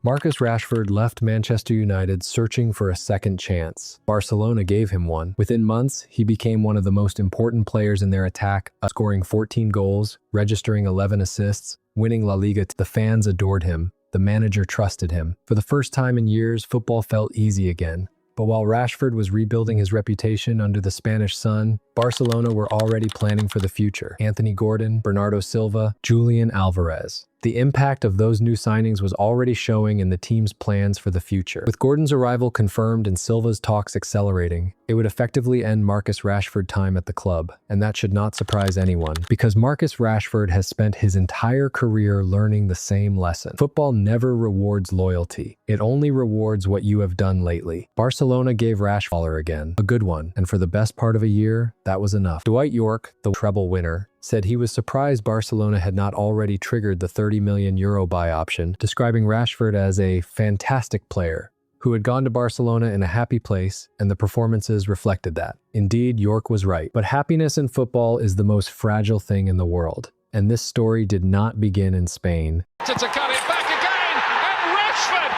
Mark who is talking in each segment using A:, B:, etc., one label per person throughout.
A: Marcus Rashford left Manchester United searching for a second chance. Barcelona gave him one. Within months, he became one of the most important players in their attack, scoring 14 goals, registering 11 assists, winning La Liga. The fans adored him. The manager trusted him. For the first time in years, football felt easy again. But while Rashford was rebuilding his reputation under the Spanish sun, Barcelona were already planning for the future. Anthony Gordon, Bernardo Silva, Julian Alvarez. The impact of those new signings was already showing in the team's plans for the future. With Gordon's arrival confirmed and Silva's talks accelerating, it would effectively end Marcus Rashford's time at the club, and that should not surprise anyone, because Marcus Rashford has spent his entire career learning the same lesson. Football never rewards loyalty. It only rewards what you have done lately. Barcelona gave Rashford again, a good one, and for the best part of a year, that was enough. Dwight York, the treble winner, said he was surprised Barcelona had not already triggered the €30 million buy option, describing Rashford as a fantastic player who had gone to Barcelona in a happy place, and the performances reflected that. Indeed, York was right. But happiness in football is the most fragile thing in the world, and this story did not begin in Spain.
B: To cut it back again, and Rashford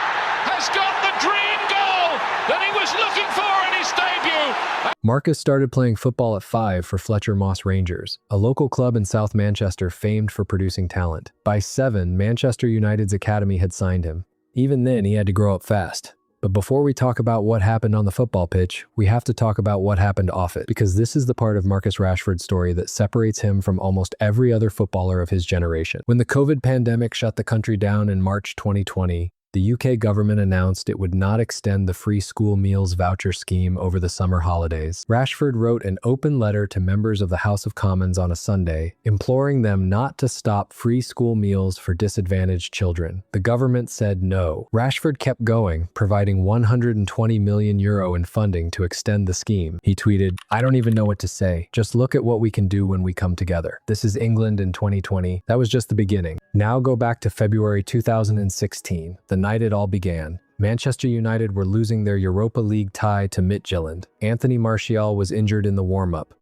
B: has got the dream goal that he was looking for in his debut.
A: Marcus started playing football at 5 for Fletcher Moss Rangers, a local club in South Manchester famed for producing talent. By 7, Manchester United's academy had signed him. Even then, he had to grow up fast. But before we talk about what happened on the football pitch, we have to talk about what happened off it, because this is the part of Marcus Rashford's story that separates him from almost every other footballer of his generation. When the COVID pandemic shut the country down in March 2020, the UK government announced it would not extend the free school meals voucher scheme over the summer holidays. Rashford wrote an open letter to members of the House of Commons on a Sunday, imploring them not to stop free school meals for disadvantaged children. The government said no. Rashford kept going, providing €120 million in funding to extend the scheme. He tweeted, "I don't even know what to say. Just look at what we can do when we come together. This is England in 2020. That was just the beginning." Now go back to February 2016, the night it all began. Manchester United were losing their Europa League tie to Midtjylland. Anthony Martial was injured in the warm-up.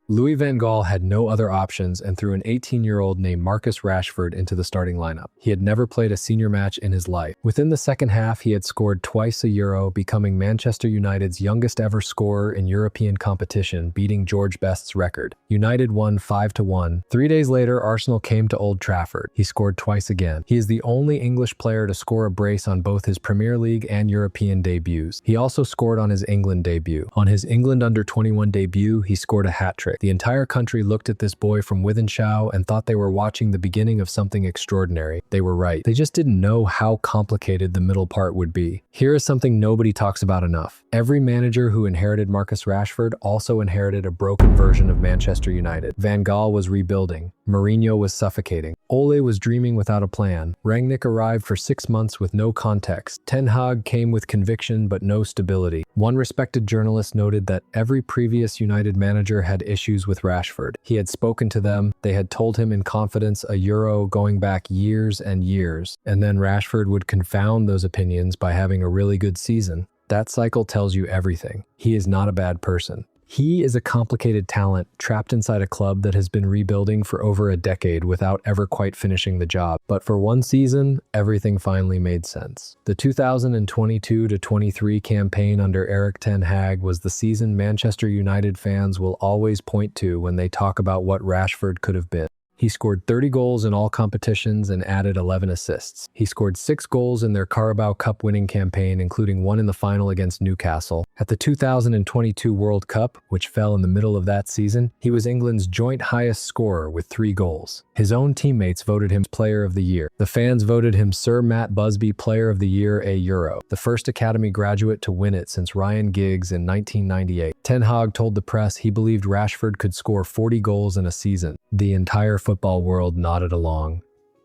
A: Louis van Gaal had no other options and threw an 18-year-old named Marcus Rashford into the starting lineup. He had never played a senior match in his life. Within the second half, he had scored twice a Euro, becoming Manchester United's youngest ever scorer in European competition, beating George Best's record. United won 5-1. 3 days later, Arsenal came to Old Trafford. He scored twice again. He is the only English player to score a brace on both his Premier League and European debuts. He also scored on his England debut. On his England under-21 debut, he scored a hat-trick. The entire country looked at this boy from Wythenshawe and thought they were watching the beginning of something extraordinary. They were right. They just didn't know how complicated the middle part would be. Here is something nobody talks about enough. Every manager who inherited Marcus Rashford also inherited a broken version of Manchester United. Van Gaal was rebuilding. Mourinho was suffocating. Ole was dreaming without a plan. Rangnick arrived for 6 months with no context. Ten Hag came with conviction but no stability. One respected journalist noted that every previous United manager had issues with Rashford. He had spoken to them, they had told him in confidence a Euro going back years and years, and then Rashford would confound those opinions by having a really good season. That cycle tells you everything. He is not a bad person. He is a complicated talent trapped inside a club that has been rebuilding for over a decade without ever quite finishing the job. But for one season, everything finally made sense. The 2022-23 campaign under Erik ten Hag was the season Manchester United fans will always point to when they talk about what Rashford could have been. He scored 30 goals in all competitions and added 11 assists. He scored 6 goals in their Carabao Cup winning campaign, including one in the final against Newcastle. At the 2022 World Cup, which fell in the middle of that season, he was England's joint highest scorer with 3 goals. His own teammates voted him Player of the Year. The fans voted him Sir Matt Busby Player of the Year a Euro, the first Academy graduate to win it since Ryan Giggs in 1998. Ten Hag told the press he believed Rashford could score 40 goals in a season. The entire football world nodded along.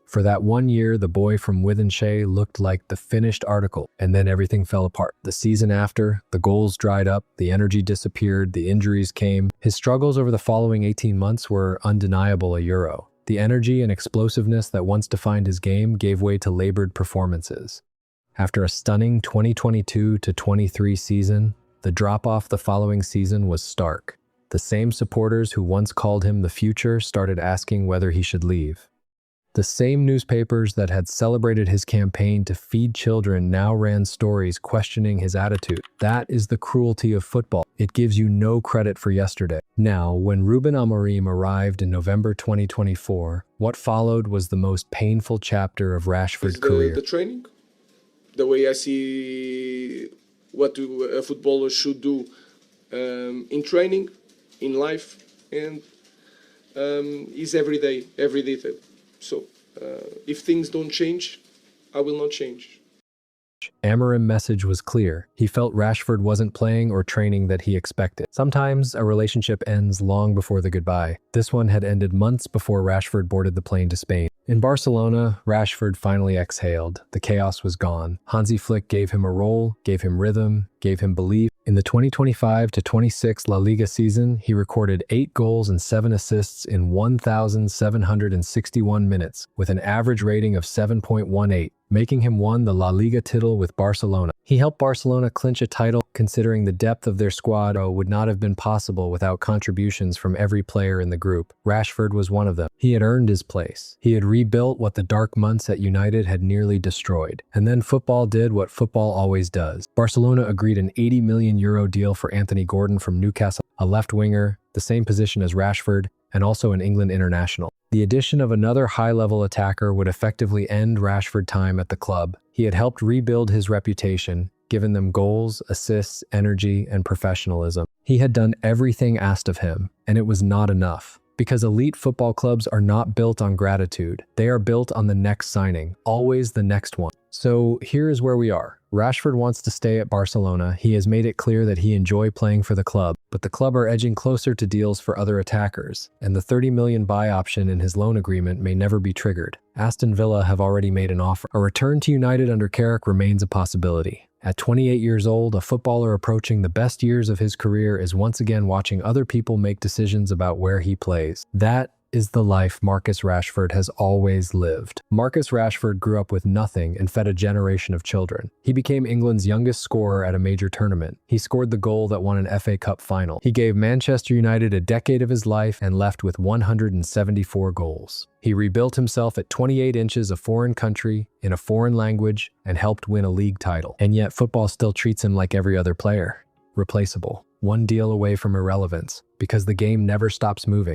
A: For that 1 year, the boy from Wythenshawe looked like the finished article, and then everything fell apart. The season after, the goals dried up, the energy disappeared, the injuries came. His struggles over the following 18 months were undeniable a Euro. The energy and explosiveness that once defined his game gave way to labored performances. After a stunning 2022-23 season, the drop-off the following season was stark. The same supporters who once called him the future started asking whether he should leave. The same newspapers that had celebrated his campaign to feed children now ran stories questioning his attitude. That is the cruelty of football. It gives you no credit for yesterday. Now, when Ruben Amorim arrived in November 2024, what followed was the most painful chapter of Rashford's career.
C: The training, the way I see what a footballer should do in training, in life, and is every detail. So if things don't change, I will not change.
A: Amorim's message was clear. He felt Rashford wasn't playing or training that he expected. Sometimes a relationship ends long before the goodbye. This one had ended months before Rashford boarded the plane to Spain. In Barcelona, Rashford finally exhaled. The chaos was gone. Hansi Flick gave him a role, gave him rhythm, gave him belief. In the 2025-26 La Liga season, he recorded 8 goals and 7 assists in 1,761 minutes, with an average rating of 7.18, making him won the La Liga title with Barcelona. He helped Barcelona clinch a title, considering the depth of their squad would not have been possible without contributions from every player in the group. Rashford was one of them. He had earned his place. He had rebuilt what the dark months at United had nearly destroyed. And then football did what football always does. Barcelona agreed an €80 million deal for Anthony Gordon from Newcastle, a left winger, the same position as Rashford, and also an England international. The addition of another high-level attacker would effectively end Rashford's time at the club. He had helped rebuild his reputation, given them goals, assists, energy, and professionalism. He had done everything asked of him, and it was not enough. Because elite football clubs are not built on gratitude. They are built on the next signing, always the next one. So here is where we are. Rashford wants to stay at Barcelona. He has made it clear that he enjoys playing for the club, but the club are edging closer to deals for other attackers, and the $30 million buy option in his loan agreement may never be triggered. Aston Villa have already made an offer. A return to United under Carrick remains a possibility. At 28 years old, a footballer approaching the best years of his career is once again watching other people make decisions about where he plays. That is the life Marcus Rashford has always lived. Marcus Rashford grew up with nothing and fed a generation of children. He became England's youngest scorer at a major tournament. He scored the goal that won an FA Cup final. He gave Manchester United a decade of his life and left with 174 goals. He rebuilt himself at 28 inches a foreign country, in a foreign language, and helped win a league title. And yet football still treats him like every other player. Replaceable. One deal away from irrelevance. Because the game never stops moving.